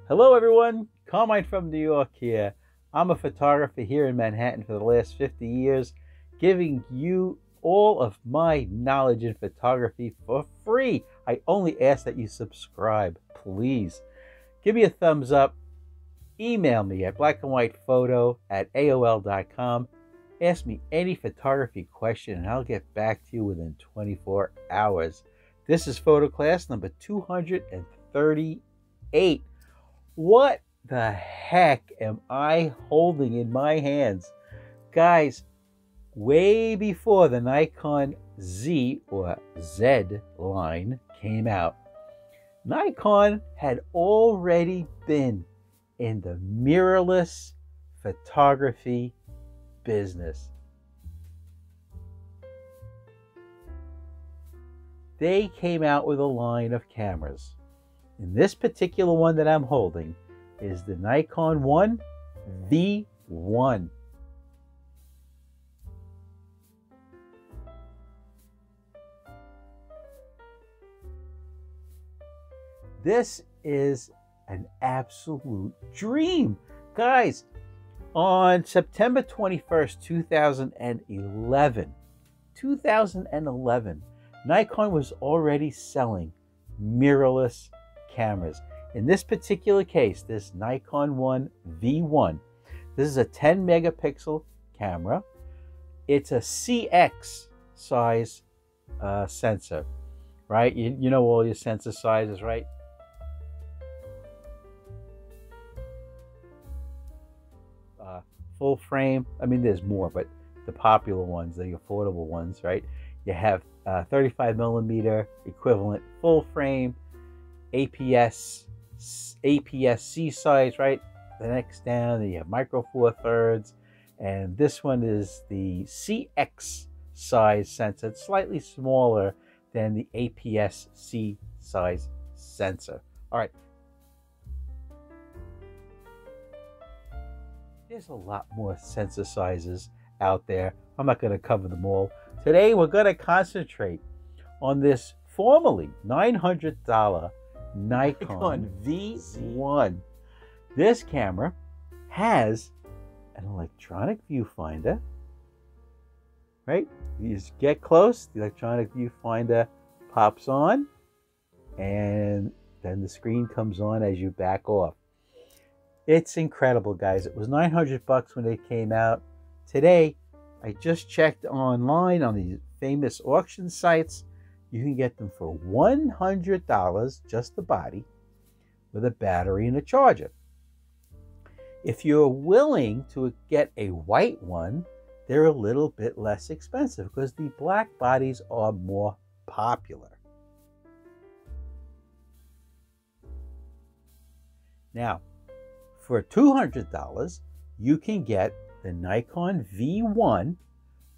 Hello everyone, Carmine from New York here. I'm a photographer here in Manhattan for the last 50 years, giving you all of my knowledge in photography for free. I only ask that you subscribe, please. Give me a thumbs up, email me at blackandwhitephoto@aol.com. Ask me any photography question and I'll get back to you within 24 hours. This is photo class number 238. What the heck am I holding in my hands? Guys, way before the Nikon Z or Z line came out, Nikon had already been in the mirrorless photography business. They came out with a line of cameras. And this particular one that I'm holding is the Nikon V1. This is an absolute dream. Guys, on September 21st, 2011, Nikon was already selling mirrorless cameras. In this particular case, this Nikon V1, this is a 10 megapixel camera. It's a CX size sensor, right? You know all your sensor sizes, right? Full frame, I mean there's more, but the popular ones, the affordable ones, right? You have 35 millimeter equivalent full frame, APS-C size, right? The next down, you have micro four thirds, and this one is the CX size sensor. It's slightly smaller than the APS-C size sensor. All right. There's a lot more sensor sizes out there. I'm not going to cover them all. Today, we're going to concentrate on this formerly $900 Nikon V1. This camera has an electronic viewfinder, right? You just get close, the electronic viewfinder pops on, and then the screen comes on as you back off. It's incredible, guys. It was $900 when they came out. Today, I just checked online on these famous auction sites. You can get them for $100, just the body, with a battery and a charger. If you're willing to get a white one, they're a little bit less expensive because the black bodies are more popular. Now, for $200, you can get the Nikon V1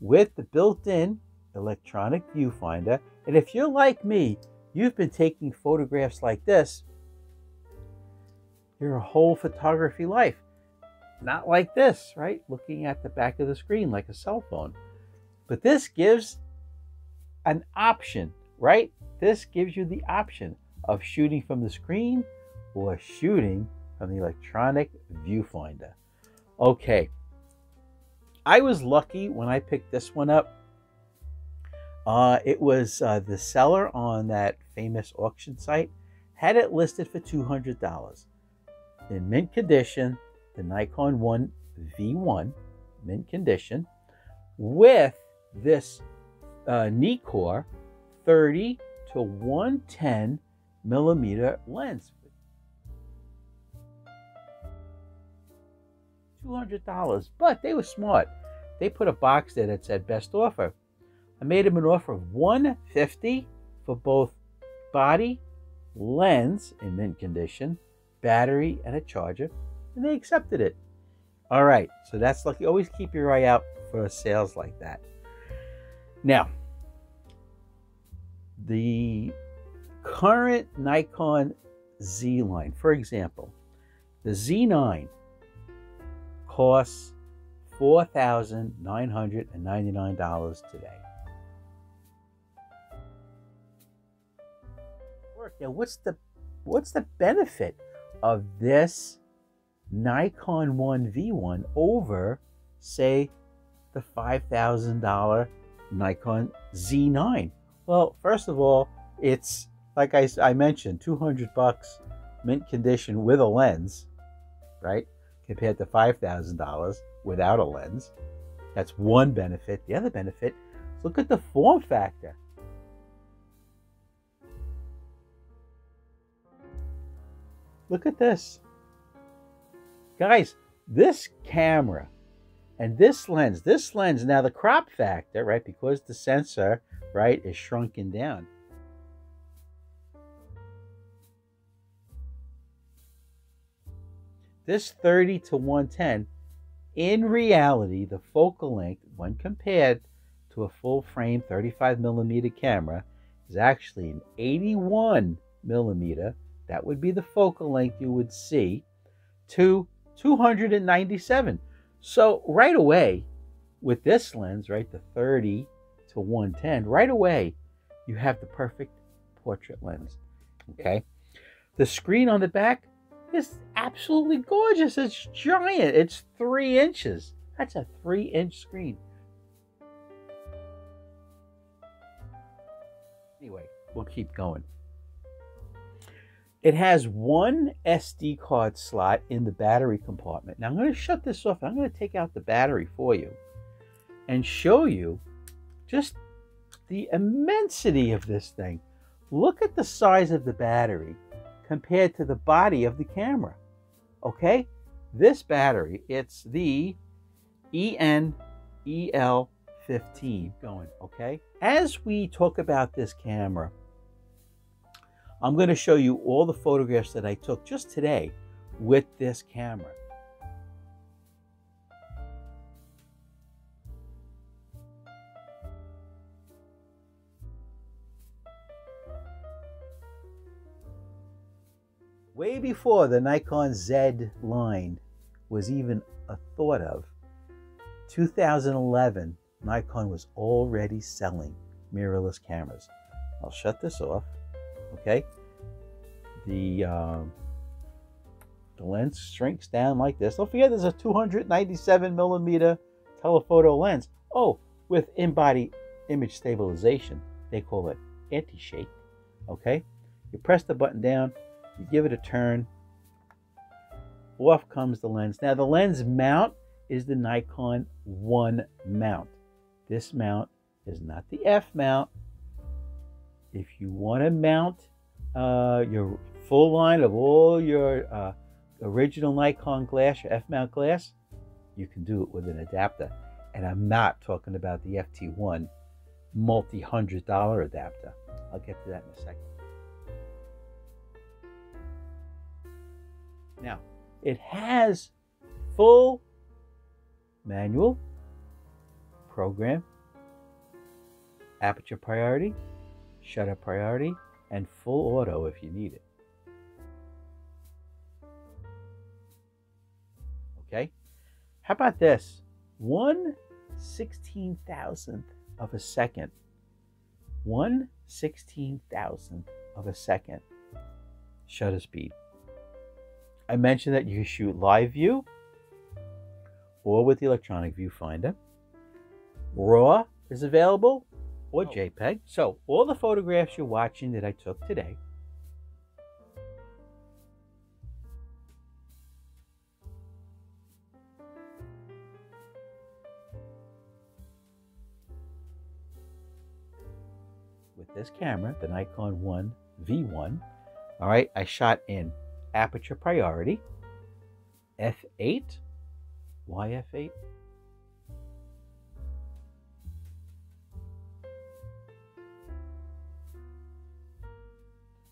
with the built-in electronic viewfinder. And if you're like me, you've been taking photographs like this your whole photography life. Not like this, right? Looking at the back of the screen like a cell phone. But this gives an option, right? This gives you the option of shooting from the screen or shooting from the electronic viewfinder. Okay, I was lucky when I picked this one up. It was the seller on that famous auction site had it listed for $200. In mint condition, the Nikon V1, mint condition, with this Nikkor 30-110mm lens. $200, but they were smart. They put a box there that said best offer. I made them an offer of $150 for both body, lens in mint condition, battery, and a charger, and they accepted it. All right, so that's lucky. Always keep your eye out for sales like that. Now, the current Nikon Z line, for example, the Z9 costs $4,999 today. Now, what's the benefit of this Nikon 1V1 over, say, the $5,000 Nikon Z9? Well, first of all, it's, like I mentioned, 200 bucks mint condition with a lens, right? Compared to $5,000 without a lens. That's one benefit. The other benefit is look at the form factor. Look at this. Guys, this camera and this lens, now the crop factor, right, because the sensor, right, is shrunken down. This 30-110, in reality, the focal length, when compared to a full-frame 35mm camera, is actually an 81mm. That would be the focal length you would see, to 297. So right away, with this lens, right, the 30-110, right away, you have the perfect portrait lens, okay? The screen on the back is absolutely gorgeous. It's giant. It's 3 inches. That's a 3-inch screen. Anyway, we'll keep going. It has one SD card slot in the battery compartment. Now I'm going to shut this off. I'm going to take out the battery for you and show you just the immensity of this thing. Look at the size of the battery compared to the body of the camera. Okay? This battery, it's the ENEL15 going, okay? As we talk about this camera, I'm going to show you all the photographs that I took just today with this camera. Way before the Nikon Z line was even a thought of, 2011, Nikon was already selling mirrorless cameras. I'll shut this off. Okay, the lens shrinks down like this. Don't forget, there's a 297mm telephoto lens. Oh, with in-body image stabilization. They call it anti-shake. Okay, you press the button down, you give it a turn, off comes the lens. Now the lens mount is the Nikon 1 mount. This mount is not the F mount. If you want to mount your full line of all your original Nikon glass, your F-mount glass, you can do it with an adapter. And I'm not talking about the FT1 multi-$100 adapter. I'll get to that in a second. Now, it has full manual, program, aperture priority, shutter priority, and full auto if you need it. Okay? How about this? 1/16,000th of a second. 1/16,000th of a second shutter speed. I mentioned that you can shoot live view or with the electronic viewfinder. RAW is available, or JPEG. So all the photographs you're watching that I took today with this camera, the Nikon 1V1, all right, I shot in aperture priority, f8. Why f8?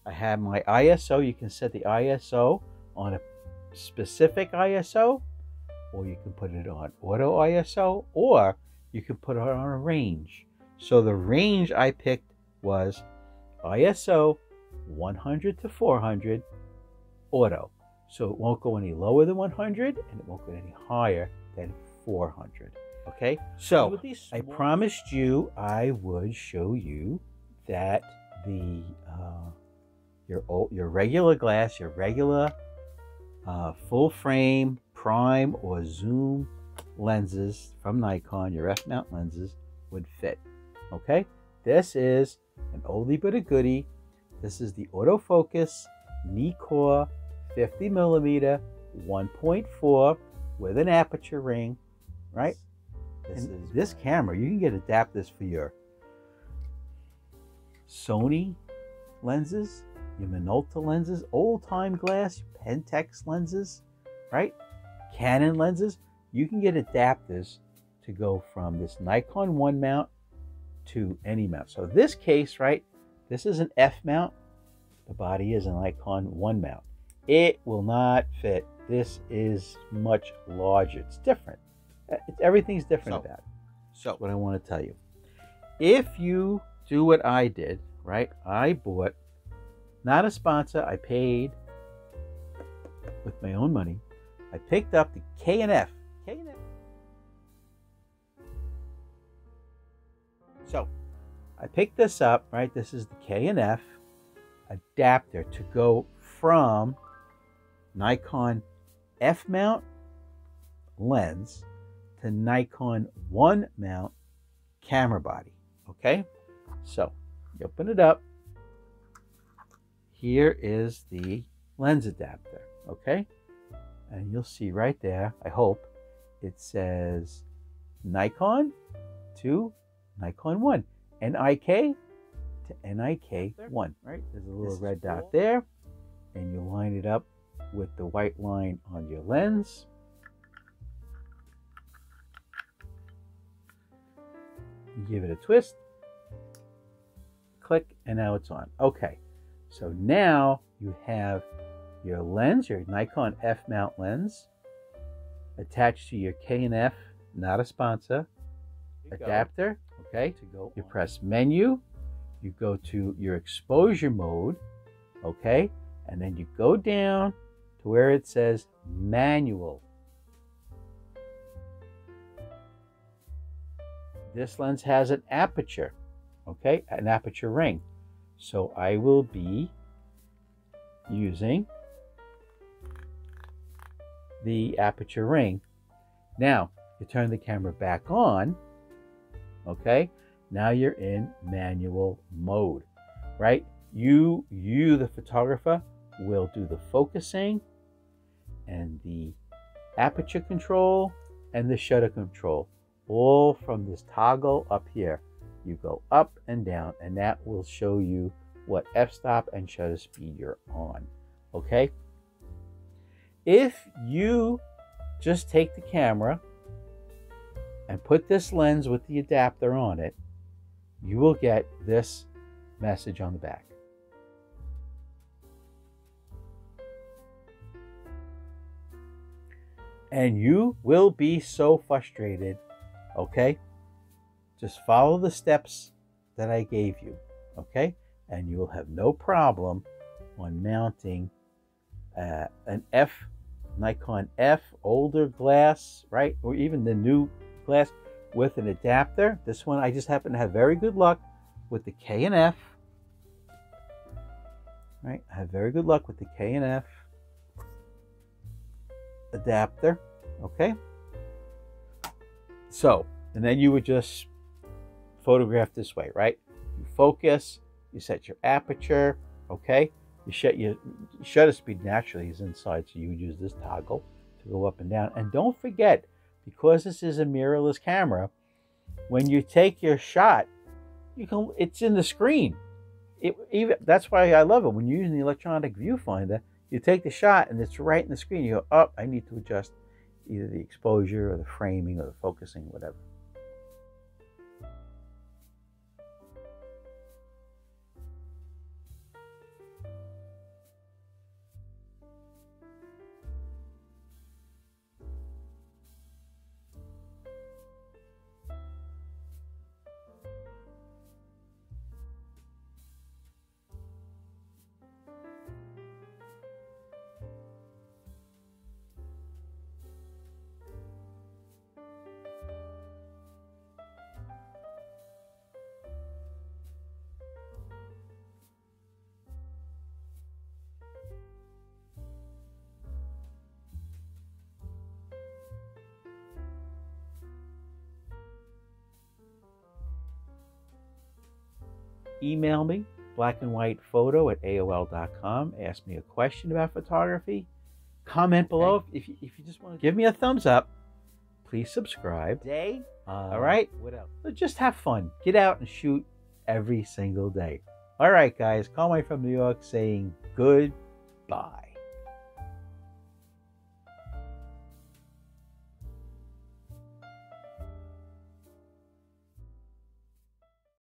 I have my ISO. You can set the ISO on a specific ISO, or you can put it on auto ISO, or you can put it on a range. So the range I picked was ISO 100 to 400 auto. So it won't go any lower than 100 and it won't go any higher than 400. Okay, so I promised you I would show you that the your regular glass, your regular full frame, prime, or zoom lenses from Nikon, your F mount lenses, would fit. Okay, this is an oldie but a goodie. This is the autofocus Nikkor 50mm 1.4 with an aperture ring, right? This camera, you can get adapters for your Sony lenses, your Minolta lenses, old-time glass, Pentax lenses, right? Canon lenses. You can get adapters to go from this Nikon 1 mount to any mount. So this case, right, this is an F mount. The body is a Nikon 1 mount. It will not fit. This is much larger. It's different. Everything's different about it. So what I want to tell you, if you do what I did, right, I bought, not a sponsor, I paid with my own money, I picked up the K&F. So I picked this up, right, this is the K&F adapter to go from Nikon F mount lens to Nikon 1 mount camera body. Okay, so you open it up. Here is the lens adapter. Okay, and you'll see right there, I hope, it says Nikon to Nikon 1, NIK to NIK 1, right? There's a little red dot there, and you line it up with the white line on your lens. You give it a twist, click, and now it's on. Okay, so now you have your lens, your Nikon F mount lens, attached to your K&F, not a sponsor, adapter. Okay, you press menu, you go to your exposure mode, okay, and then you go down to where it says manual. This lens has an aperture, okay, an aperture ring. So I will be using the aperture ring. Now, you turn the camera back on, okay, now you're in manual mode, right? You, the photographer, will do the focusing and the aperture control and the shutter control, all from this toggle up here. You go up and down, and that will show you what f-stop and shutter speed you're on, okay? If you just take the camera and put this lens with the adapter on it, you will get this message on the back. And you will be so frustrated, okay? Just follow the steps that I gave you, okay? And you will have no problem on mounting an Nikon F, older glass, right? Or even the new glass with an adapter. This one, I just happen to have very good luck with the K&F, right? I have very good luck with the K&F adapter, okay? So, and then you would just photograph this way, right? You focus, you set your aperture, okay? You shut your shutter speed naturally is inside, so you would use this toggle to go up and down. And don't forget, because this is a mirrorless camera, when you take your shot, you can, it's in the screen. That's why I love it. When you're using the electronic viewfinder, you take the shot and it's right in the screen. You go, oh, I need to adjust either the exposure or the framing or the focusing, whatever. email me, blackandwhitephoto@aol.com. Ask me a question about photography. Comment below if you just want to give me a thumbs up. Please subscribe. All right? What else? So just have fun. Get out and shoot every single day. All right, guys. Carmine from New York saying goodbye.